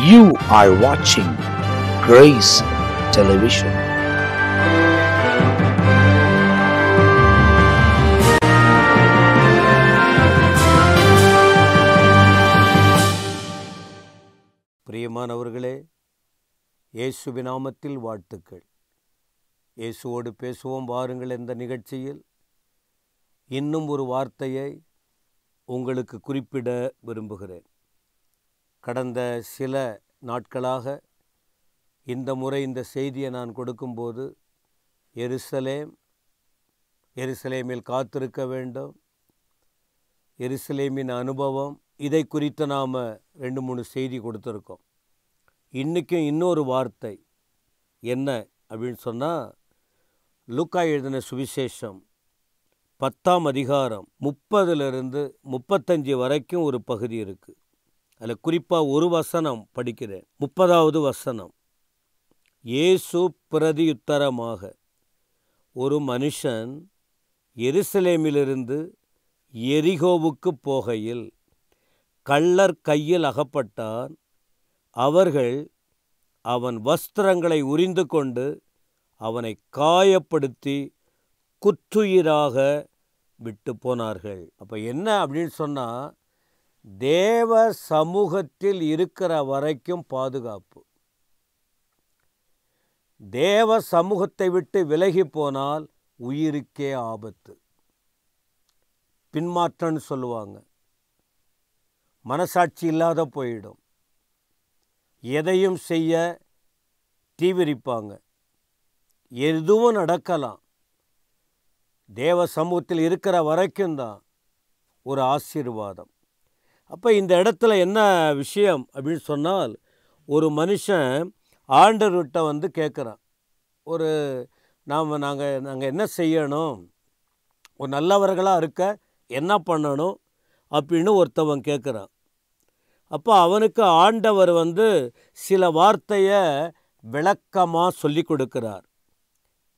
You are watching Grace Television. பிரியமானவர்களே, இயேசுவின் நாமத்தில் வாழ்த்துக்கள். இயேசுவோடு பேசுவோம் வாருங்கள் என்ற நிகழ்ச்சியில் இன்னும் ஒரு வார்த்தையை உங்களுக்கு குறிப்பிட விரும்புகிறேன். கடந்த சில நாட்களாக இந்த முறை இந்த செய்தியை நான் கொடுக்கும்போது எருசலேமில் காத்திருக்க வேண்டும், எருசலேமின் அனுபவம், இதை குறித்து நாம் 2-3 செய்தி கொடுத்துருக்கோம். இன்றைக்கும் இன்னொரு வார்த்தை என்ன அப்படின்னு சொன்னால், லூக்கா எழுதின சுவிசேஷம் 10ஆம் அதிகாரம் 30 35 வரைக்கும் ஒரு பகுதி இருக்குது. அதில் குறிப்பாக ஒரு வசனம் படிக்கிறேன். 30வது வசனம். இயேசு பிரதியுத்தரமாக, ஒரு மனுஷன் எருசலேமிலிருந்து எரிகோவுக்கு போகையில் கள்ளர் கையில் அகப்பட்டான். அவர்கள் அவன் வஸ்திரங்களை உரிந்து கொண்டு அவனை காயப்படுத்தி குற்றுயிராக விட்டு போனார்கள். அப்போ என்ன அப்படின்னு சொன்னால், தேவ சமூகத்தில் இருக்கிற வரைக்கும் பாதுகாப்பு. தேவ சமூகத்தை விட்டு விலகி போனால் உயிருக்கே ஆபத்து. பின்மாற்றம்னு சொல்லுவாங்க. மனசாட்சி இல்லாத போயிடும். எதையும் செய்ய தீவிரிப்பாங்க. எதுவும் நடக்கலாம். தேவ சமூகத்தில் இருக்கிற வரைக்கும் தான் ஒரு ஆசீர்வாதம். அப்போ இந்த இடத்துல என்ன விஷயம் அப்படின்னு சொன்னால், ஒரு மனுஷன் ஆண்டவர்கிட்ட கேட்குறான், நாங்கள் என்ன செய்யணும், ஒரு நல்லவர்களாக இருக்க என்ன பண்ணணும் அப்படின்னு ஒருத்தவன் கேட்குறான். அப்போ அவனுக்கு ஆண்டவர் சில வார்த்தையை விளக்கமாக சொல்லி கொடுக்கிறார்.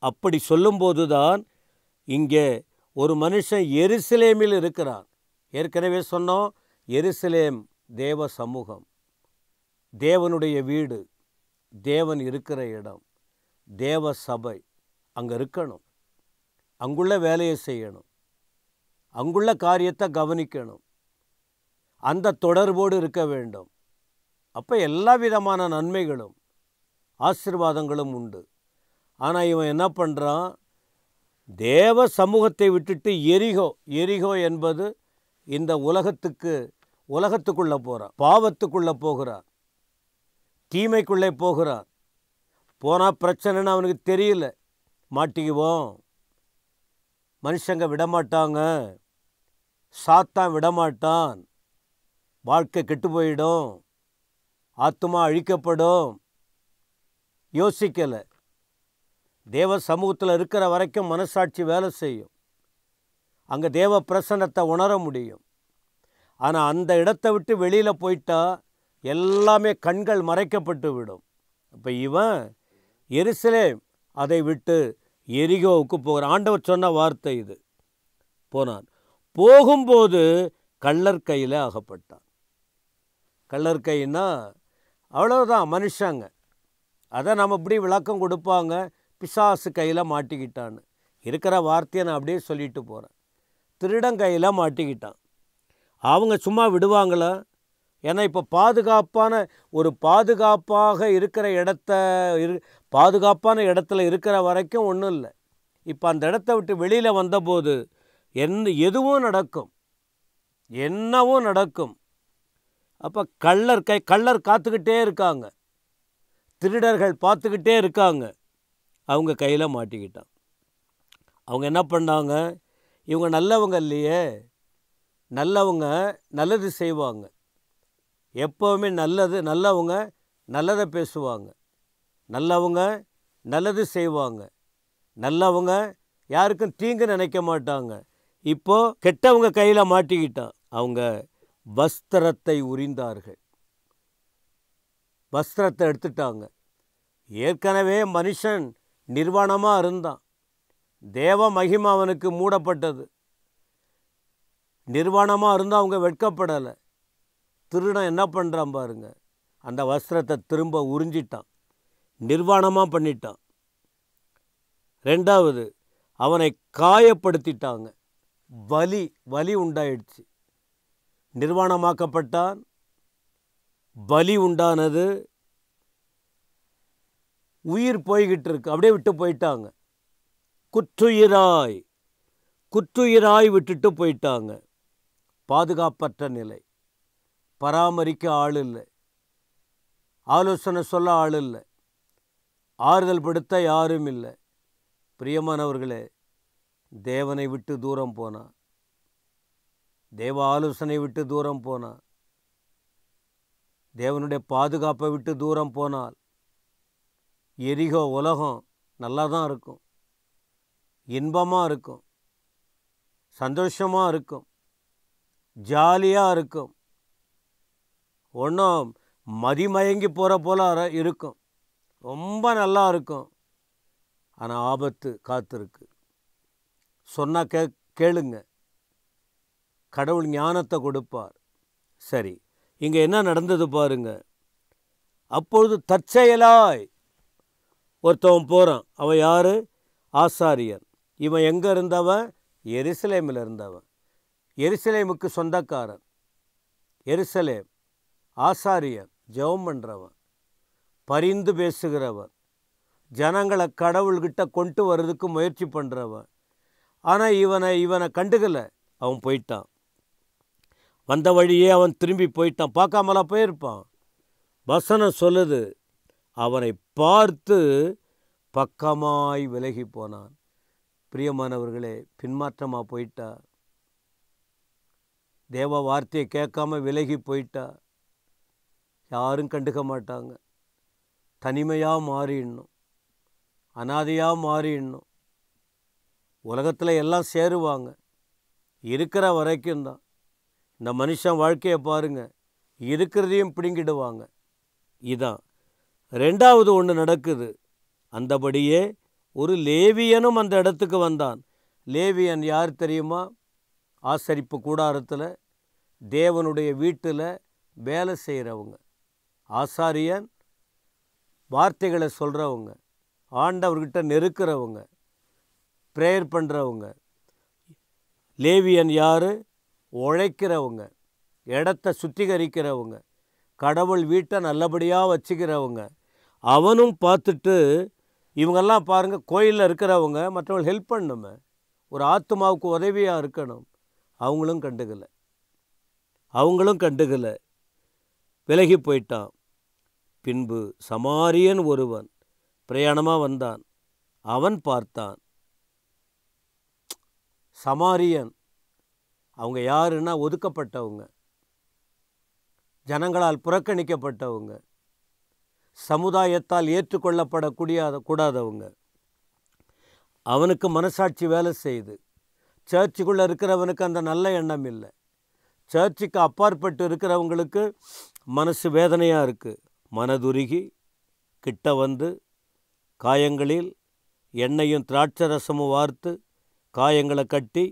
அப்படி சொல்லும்போது தான் இங்கே ஒரு மனுஷன் எருசலேமில் இருக்கிறான். ஏற்கனவே சொன்னோம், எருசலேம் தேவ சமூகம், தேவனுடைய வீடு, தேவன் இருக்கிற இடம், தேவ சபை. அங்கே இருக்கணும், அங்குள்ள வேலையை செய்யணும், அங்குள்ள காரியத்தை கவனிக்கணும், அந்த தொடர்போடு இருக்க வேண்டும். அப்போ எல்லா விதமான நன்மைகளும் ஆசீர்வாதங்களும் உண்டு. ஆனால் இவன் என்ன பண்ணுறான், தேவ சமூகத்தை விட்டுட்டு எரிகோ என்பது இந்த உலகத்துக்குள்ளே போகிறான், பாவத்துக்குள்ளே போகிறான், தீமைக்குள்ளே போகிறான். போனால் பிரச்சனைன்னு அவனுக்கு தெரியல, மாட்டிக்குவோம், மனுஷங்க விடமாட்டாங்க, சாத்தான் விடமாட்டான், வாழ்க்கை கெட்டு போயிடும், ஆத்துமா அழிக்கப்படும். யோசிக்கலை. தேவ சமூகத்தில் இருக்கிற வரைக்கும் மனசாட்சி வேலை செய்யும். அங்கே தேவ பிரசன்னத்தை உணர முடியும். ஆனால் அந்த இடத்தை விட்டு வெளியில் போயிட்டா எல்லாமே கண்கள் மறைக்கப்பட்டு விடும். அப்போ இவன் எருசலேம் அதை விட்டு எரிகோவுக்கு போகிறான். ஆண்டவர் சொன்ன வார்த்தை இது. போனான். போகும்போது கள்ளர் கையில் அகப்பட்டான். கள்ளர் கைன்னா அவ்வளோதான், மனுஷங்க. அதை நம்ம இப்படி விளக்கம் கொடுப்பாங்க, பிசாசு கையில் மாட்டிக்கிட்டான்னு. இருக்கிற வார்த்தையை நான் அப்படியே சொல்லிட்டு போகிறேன். திருடன் கையில் மாட்டிக்கிட்டான். அவங்க சும்மா விடுவாங்களா? ஏன்னா இப்போ பாதுகாப்பான இடத்துல இருக்கிற வரைக்கும் ஒன்றும் இல்லை. இப்போ அந்த இடத்த விட்டு வெளியில் வந்தபோது எதுவும் நடக்கும், என்னவும் நடக்கும். அப்போ கள்ளர் காத்துக்கிட்டே இருக்காங்க, திருடர்கள் பார்த்துக்கிட்டே இருக்காங்க. அவங்க கையில் மாட்டிக்கிட்டான். அவங்க என்ன பண்ணாங்க, இவங்க நல்லவங்க இல்லையே, நல்லவங்க நல்லது செய்வாங்க, எப்போவுமே நல்லவங்க நல்லதை பேசுவாங்க, நல்லவங்க நல்லது செய்வாங்க, நல்லவங்க யாருக்கும் தீங்கு நினைக்க மாட்டாங்க. இப்போது கெட்டவங்க கையில் மாட்டிக்கிட்டான். அவங்க வஸ்திரத்தை உரிந்தார்கள், வஸ்திரத்தை எடுத்துட்டாங்க. ஏற்கனவே மனுஷன் நிர்வாணமாக இருந்தான், தேவ மகிமை அவனுக்கு மூடப்பட்டது. நிர்வாணமாக இருந்தால் அவங்க வெட்கப்படலை. திருடன் என்ன பண்ணுறான் பாருங்க, அந்த வஸ்திரத்தை திரும்ப உறிஞ்சிட்டான், நிர்வாணமாக பண்ணிட்டான். ரெண்டாவது, அவனை காயப்படுத்திட்டாங்க, வலி உண்டாயிடுச்சு. நிர்வாணமாக்கப்பட்டான், பலி உண்டானது, உயிர் போய்கிட்டு இருக்கு, அப்படியே விட்டு போயிட்டாங்க. குற்றுயிராய் விட்டுட்டு போயிட்டாங்க. பாதுகாப்பற்ற நிலை, பராமரிக்க ஆள் இல்லை, ஆலோசனை சொல்ல ஆள் இல்லை, ஆறுதல் படுத்த யாரும் இல்லை. பிரியமானவர்களே, தேவனை விட்டு தூரம் போனா, தேவ ஆலோசனை விட்டு தூரம் போனா, தேவனுடைய பாதுகாப்பை விட்டு தூரம் போனால் எரிகோ உலகம் நல்லா தான் இருக்கும், இன்பமாக இருக்கும், சந்தோஷமாக இருக்கும், ஜாலியாக இருக்கும், ஒன்றும் மதிமயங்கி போகிற போல இருக்கும், ரொம்ப நல்லா இருக்கும். ஆனால் ஆபத்து காத்திருக்கு. சொன்னால் கேளுங்க, கடவுள் ஞானத்தை கொடுப்பார். சரி, இங்கே என்ன நடந்தது பாருங்க. அப்பொழுது தற்செயலாய் ஒருத்தவன் போகிறான். அவன் யார்? ஆசாரியன். இவன் எங்கே இருந்தவன்? எருசலேமில் இருந்தவன். எருசலேமுக்கு சொந்தக்காரன். எருசலேம், ஆசாரியன், ஜெபம் பண்ணுறவன், பரிந்து பேசுகிறவன், ஜனங்களை கடவுள்கிட்ட கொண்டு வர்றதுக்கு முயற்சி பண்ணுறவன். ஆனால் இவனை கண்டுக்கலை, அவன் போயிட்டான். வந்த வழியே அவன் திரும்பி போயிட்டான். பார்க்காமலாம் போயிருப்பான். வசனம் சொல்லுது, அவனை பார்த்து பக்கமாய் விலகி போனான். பிரியமானவர்களே, பின்மாற்றமாக போயிட்டா, தேவ வார்த்தையை கேட்காம விலகி போயிட்டா, யாரும் கண்டுக்க மாட்டாங்க. தனிமையாக மாறிடணும், அனாதையாக மாறிடணும். உலகத்தில் எல்லாம் சேருவாங்க, இருக்கிற வரைக்கும் தான். இந்த மனுஷன் வாழ்க்கையை பாருங்கள், இருக்கிறதையும் பிடுங்கிடுவாங்க. இதான். ரெண்டாவது ஒன்று நடக்குது. அந்தபடியே ஒரு லேவியனும் அந்த இடத்துக்கு வந்தான். லேவியன் யார் தெரியுமா? ஆசரிப்பு கூடாரத்தில், தேவனுடைய வீட்டில் வேலை செய்கிறவங்க. ஆசாரியன் வார்த்தைகளை சொல்கிறவங்க, ஆண்டவர்கிட்ட நெருக்கிறவங்க, ப்ரேயர் பண்ணுறவங்க. லேவியன் யார்? உழைக்கிறவங்க, இடத்த சுத்திகரிக்கிறவங்க, கடவுள் வீட்டை நல்லபடியாக வச்சுக்கிறவங்க. அவனும் பார்த்துட்டு, இவங்கெல்லாம் பாருங்கள், கோயிலில் இருக்கிறவங்க, மற்றவங்க ஹெல்ப் பண்ணணுமே, ஒரு ஆத்மாவுக்கு உதவியாக இருக்கணும். அவங்களும் கண்டுக்கலை, விலகி போயிட்டான். பின்பு சமாரியன் ஒருவன் பிரயாணமாக வந்தான். அவன் பார்த்தான். சமாரியன் அவங்க யாருன்னா ஒதுக்கப்பட்டவங்க, ஜனங்களால் புறக்கணிக்கப்பட்டவங்க, சமுதாயத்தால் ஏற்றுக்கொள்ளப்படக்கூடாதவங்க. அவனுக்கு மனசாட்சி வேலை செய்யுது. சர்ச்சுக்குள்ளே இருக்கிறவனுக்கு அந்த நல்ல எண்ணம் இல்லை. சர்ச்சுக்கு அப்பாற்பட்டு இருக்கிறவங்களுக்கு மனசு வேதனையாக இருக்குது. மனதுருகி கிட்ட வந்து காயங்களில் எண்ணெயும் திராட்சை ரசமும் வார்த்து காயங்களை கட்டி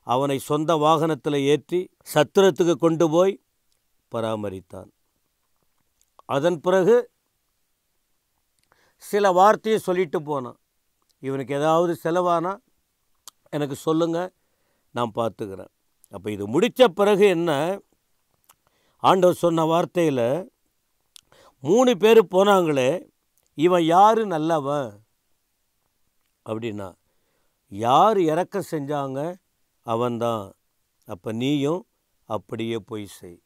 அவனை சொந்த வாகனத்தில் ஏற்றி சத்திரத்துக்கு கொண்டு போய் பராமரித்தான். அதன் பிறகு சில வார்த்தையை சொல்லிட்டு போனான். இவனுக்கு ஏதாவது செலவானா எனக்கு சொல்லுங்கள், நான் பார்த்துக்கிறேன். அப்போ இது முடித்த பிறகு என்ன, ஆண்டவர் சொன்ன வார்த்தையில் 3 பேர் போனாங்களே, இவன் யார் நல்லவன் அப்படின்னா, யார் இறக்கம் செஞ்சாங்க அவன்தான். அப்போ நீயும் அப்படியே போய் செய்.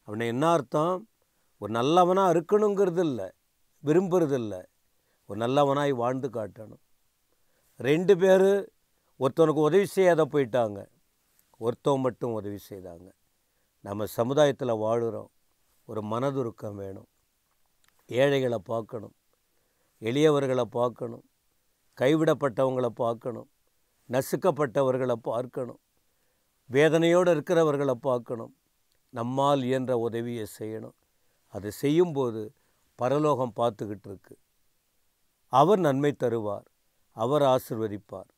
அவனை என்ன அர்த்தம்? ஒரு நல்லவனாக இருக்கணுங்கிறது இல்லை, விரும்புறதில்ல, ஒரு நல்லவனாய் வாழ்ந்து காட்டணும். 2 பேர் ஒருத்தவனுக்கு உதவி செய்யாத போயிட்டாங்க, ஒருத்தவன் மட்டும் உதவி செய்தாங்க. நம்ம சமுதாயத்தில் வாழுகிறோம், ஒரு மனதுருக்கம் வேணும். ஏழைகளை பார்க்கணும், எளியவர்களை பார்க்கணும், கைவிடப்பட்டவங்களை பார்க்கணும், நசுக்கப்பட்டவர்களை பார்க்கணும், வேதனையோடு இருக்கிறவர்களை பார்க்கணும். நம்மால் இயன்ற உதவியை செய்யணும். அதை செய்யும்போது பரலோகம் பார்த்துக்கிட்டு இருக்கு. அவர் நன்மை தருவார், அவர் ஆசீர்வதிப்பார்.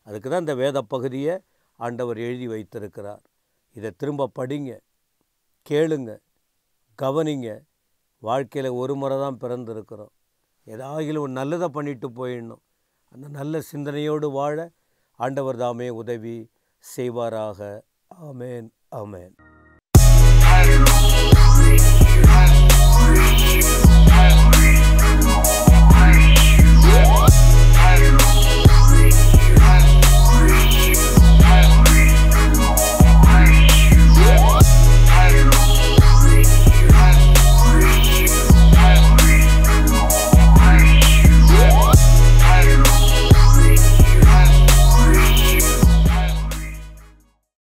அதுக்கு தான் இந்த வேத பகுதியை ஆண்டவர் எழுதி வைத்திருக்கிறார். இதை திரும்ப படிங்க, கேளுங்க, கவனிங்க, வாழ்க்கையில் ஒரு முறை தான் பிறந்திருக்கிறோம். ஏதாகிலும் ஒரு நல்லதை பண்ணிட்டு போயிடணும். அந்த நல்ல சிந்தனையோடு வாழ ஆண்டவர் தாமே உதவி செய்வாராக. ஆமேன், ஆமேன்.